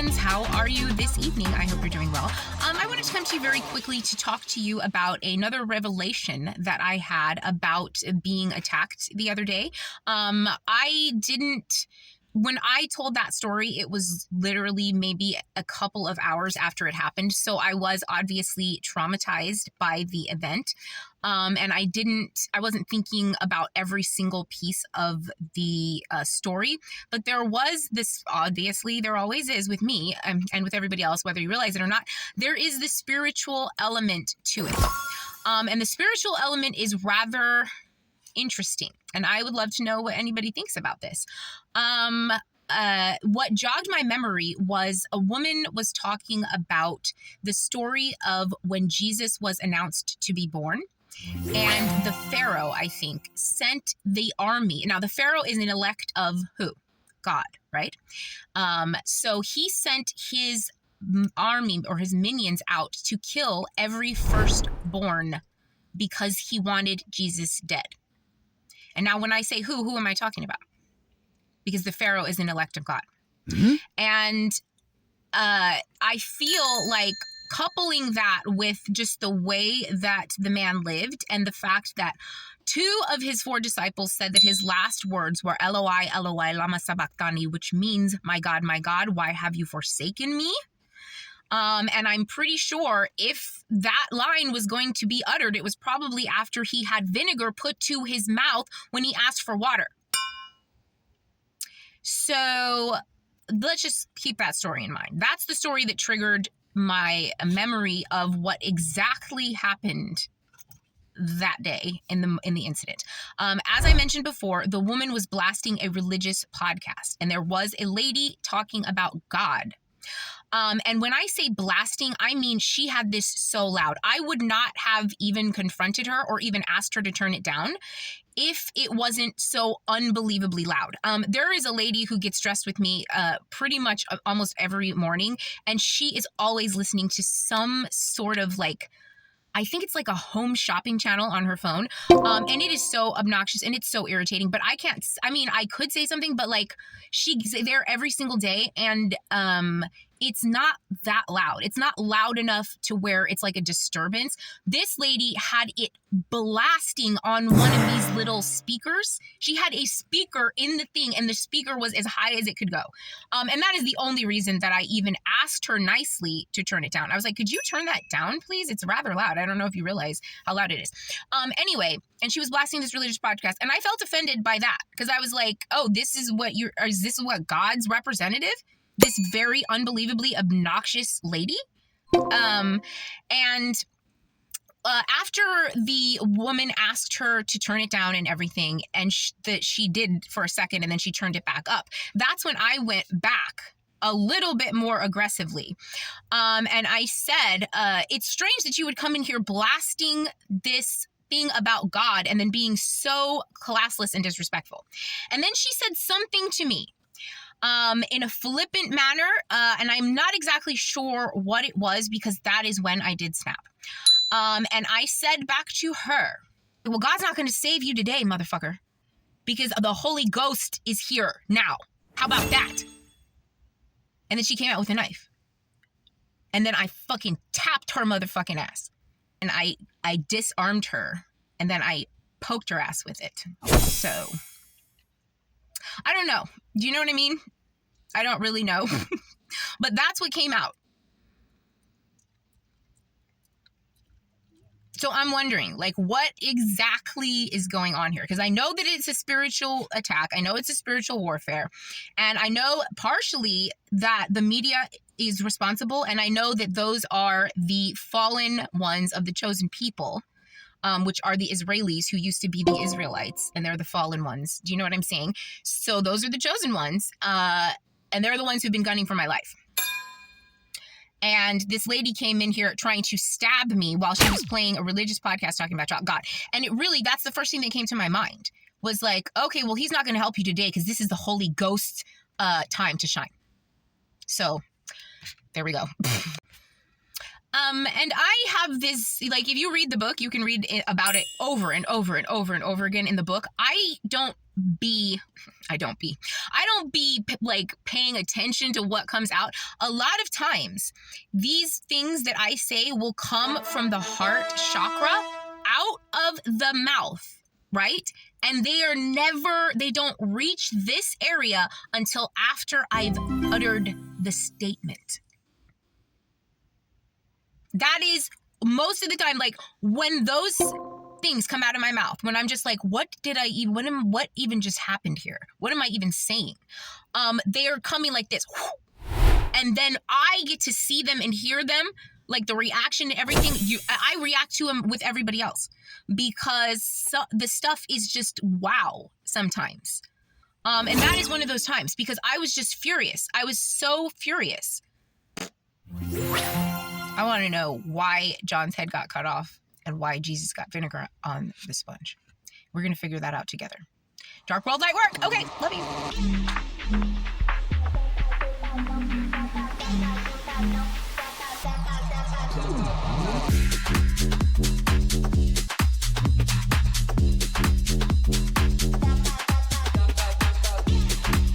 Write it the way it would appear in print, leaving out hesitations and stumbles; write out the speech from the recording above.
friends. How are you this evening? I hope you're doing well. I wanted to come to you very quickly to talk to you about another revelation that I had about being attacked the other day. When I told that story, it was literally maybe a couple of hours after it happened. So I was obviously traumatized by the event. And I wasn't thinking about every single piece of the story, but there was this, obviously there always is with me and with everybody else, whether you realize it or not, there is the spiritual element to it. And the spiritual element is rather interesting. And I would love to know what anybody thinks about this. What jogged my memory was a woman was talking about the story of when Jesus was announced to be born. And the Pharaoh, I think, sent the army. Now, the Pharaoh is an elect of who? God, right? So he sent his army or his minions out to kill every firstborn because he wanted Jesus dead. And now when I say who am I talking about? Because the Pharaoh is an elect of God. Mm-hmm. And I feel like coupling that with just the way that the man lived and the fact that 2 of his 4 disciples said that his last words were Eloi, Eloi, lama sabachthani, which means, my God, why have you forsaken me? And I'm pretty sure if that line was going to be uttered, it was probably after he had vinegar put to his mouth when he asked for water. So let's just keep that story in mind. That's the story that triggered my memory of what exactly happened that day in the incident. As I mentioned before, the woman was blasting a religious podcast, and there was a lady talking about God. And when I say blasting, I mean she had this so loud. I would not have even confronted her or even asked her to turn it down if it wasn't so unbelievably loud. There is a lady who gets dressed with me pretty much almost every morning, and she is always listening to some sort of I think it's like a home shopping channel on her phone. And it is so obnoxious and it's so irritating, but I could say something, but she's there every single day, and it's not that loud. It's not loud enough to where it's like a disturbance. This lady had it blasting on one of these little speakers. She had a speaker in the thing, and the speaker was as high as it could go. And that is the only reason that I even asked her nicely to turn it down. I was like, could you turn that down, please? It's rather loud. I don't know if you realize how loud it is. Anyway, and she was blasting this religious podcast, and I felt offended by that because I was like, oh, this is what God's representative? This very unbelievably obnoxious lady? After the woman asked her to turn it down and everything, and that she did for a second, and then she turned it back up, that's when I went back a little bit more aggressively. And I said, it's strange that you would come in here blasting this thing about God and then being so classless and disrespectful. And then she said something to me in a flippant manner, and I'm not exactly sure what it was because that is when I did snap. And I said back to her, well, God's not going to save you today, motherfucker, because the Holy Ghost is here now. How about that? And then she came out with a knife. And then I fucking tapped her motherfucking ass. And I disarmed her, and then I poked her ass with it. So I don't know. Do you know what I mean? I don't really know. But that's what came out. So I'm wondering, what exactly is going on here? Because I know that it's a spiritual attack. I know it's a spiritual warfare. And I know partially that the media is responsible. And I know that those are the fallen ones of the chosen people, which are the Israelis who used to be the Israelites. And they're the fallen ones. Do you know what I'm saying? So those are the chosen ones. And they're the ones who've been gunning for my life. And this lady came in here trying to stab me while she was playing a religious podcast talking about God. And that's the first thing that came to my mind was okay, well, he's not going to help you today because this is the Holy Ghost time to shine. So there we go. And I have this, if you read the book, you can read about it over and over and over and over again in the book. I don't I don't be like paying attention to what comes out. A lot of times these things that I say will come from the heart chakra out of the mouth, right? And they don't reach this area until after I've uttered the statement. That is most of the time, like when those things come out of my mouth, when I'm just like, what even just happened here? What am I even saying? They are coming like this. And then I get to see them and hear them, like the reaction and everything. I react to them with everybody else because the stuff is just wow sometimes. And that is one of those times because I was just furious. I was so furious. I want to know why John's head got cut off and why Jesus got vinegar on the sponge. We're going to figure that out together. Dark World Light Work. Okay, love you.